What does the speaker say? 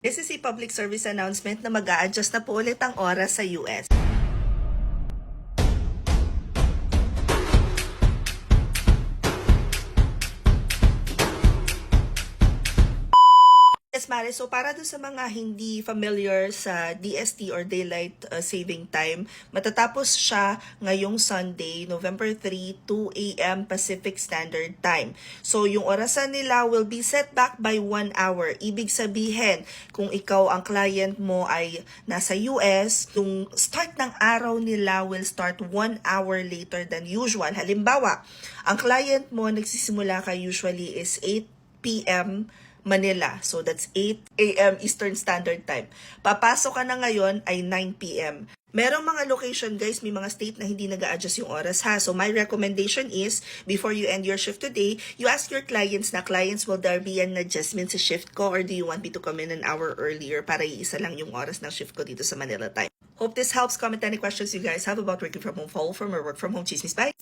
This is a public service announcement na mag-a-adjust na po ulit ang oras sa US. Yes, Mare. So, para doon sa mga hindi familiar sa DST or Daylight Saving Time, matatapos siya ngayong Sunday, November 3, 2 a.m. Pacific Standard Time. So, yung orasan nila will be set back by 1 hour. Ibig sabihin, kung ikaw ang client mo ay nasa US, yung start ng araw nila will start 1 hour later than usual. Halimbawa, ang client mo nagsisimula ka usually is 8 p.m. Manila. So that's 8 a.m. Eastern Standard Time. Papasok ka na ngayon ay 9 p.m. Merong mga location guys, may mga state na hindi nag-a-adjust yung oras ha. So my recommendation is, before you end your shift today, you ask your clients na, clients, will there be an adjustment sa shift ko or do you want me to come in an hour earlier para iisa lang yung oras ng shift ko dito sa Manila time. Hope this helps. Comment any questions you guys have about working from home, follow from or work from home. Chismis, bye!